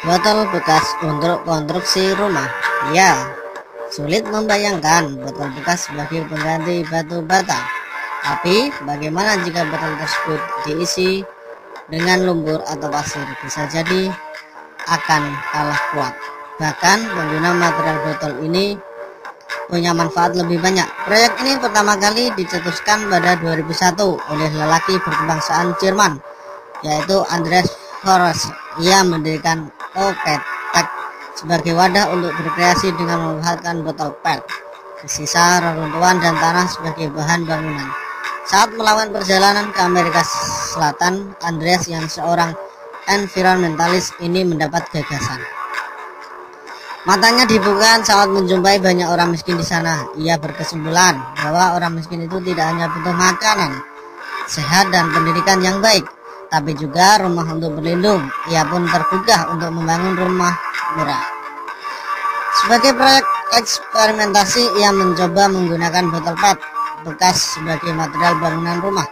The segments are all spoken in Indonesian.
Botol bekas untuk konstruksi rumah. Ya, sulit membayangkan botol bekas sebagai pengganti batu bata. Tapi, bagaimana jika botol tersebut diisi dengan lumpur atau pasir? Bisa jadi akan kalah kuat. Bahkan, pengguna material botol ini punya manfaat lebih banyak. Proyek ini pertama kali dicetuskan pada 2001 oleh lelaki berkebangsaan Jerman, yaitu Andreas Horst. Ia mendirikan Oket sebagai wadah untuk berkreasi dengan memanfaatkan botol PET, sisa reruntuhan dan tanah sebagai bahan bangunan. Saat melakukan perjalanan ke Amerika Selatan, Andreas yang seorang environmentalis ini mendapat gagasan. Matanya dibuka saat menjumpai banyak orang miskin di sana. Ia berkesimpulan bahwa orang miskin itu tidak hanya butuh makanan sehat dan pendidikan yang baik, tapi juga rumah untuk berlindung. Ia pun tergugah untuk membangun rumah murah. Sebagai proyek eksperimentasi, ia mencoba menggunakan botol PET bekas sebagai material bangunan rumah.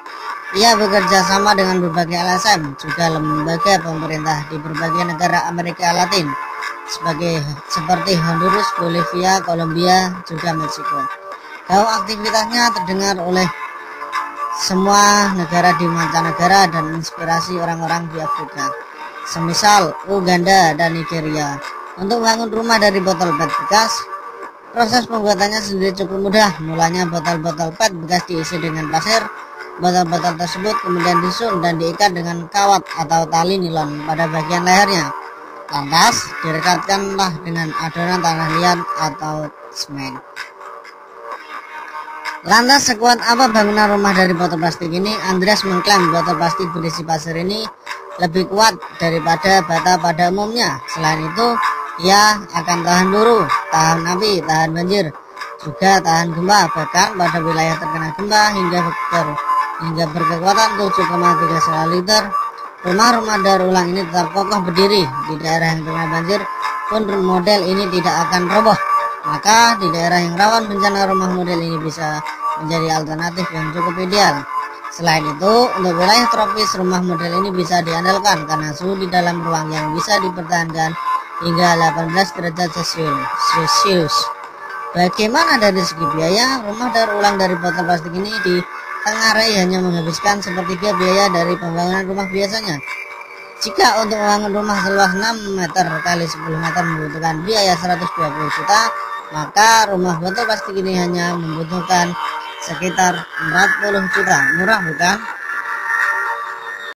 Ia bekerja sama dengan berbagai LSM, juga lembaga pemerintah di berbagai negara Amerika Latin, seperti Honduras, Bolivia, Kolombia, juga Meksiko. Bahwa aktivitasnya terdengar oleh semua negara di mancanegara dan inspirasi orang-orang di Afrika, semisal Uganda dan Nigeria. Untuk membangun rumah dari botol PET bekas, proses pembuatannya sendiri cukup mudah. Mulanya botol-botol PET bekas diisi dengan pasir. Botol-botol tersebut kemudian disusun dan diikat dengan kawat atau tali nilon pada bagian lehernya. Lantas direkatkanlah dengan adonan tanah liat atau semen. Lantas sekuat apa bangunan rumah dari botol plastik ini? Andreas mengklaim botol plastik berisi pasir ini lebih kuat daripada bata pada umumnya. Selain itu, ia akan tahan peluru, tahan api, tahan banjir, juga tahan gempa. Bahkan pada wilayah terkena gempa hingga berkekuatan 7,3 skala liter. Rumah-rumah daur ulang ini tetap kokoh berdiri. Di daerah yang terkena banjir pun model ini tidak akan roboh. Maka di daerah yang rawan bencana, rumah model ini bisa menjadi alternatif yang cukup ideal. Selain itu, untuk wilayah tropis, rumah model ini bisa diandalkan karena suhu di dalam ruang yang bisa dipertahankan hingga 18 derajat Celcius. Bagaimana dari segi biaya? Rumah daur ulang dari botol plastik ini di Tengarai hanya menghabiskan sepertiga biaya dari pembangunan rumah biasanya. Jika untuk membangun rumah seluas 6 meter kali 10 meter membutuhkan biaya 120 juta, maka rumah botol plastik ini hanya membutuhkan sekitar 40 juta. Murah bukan?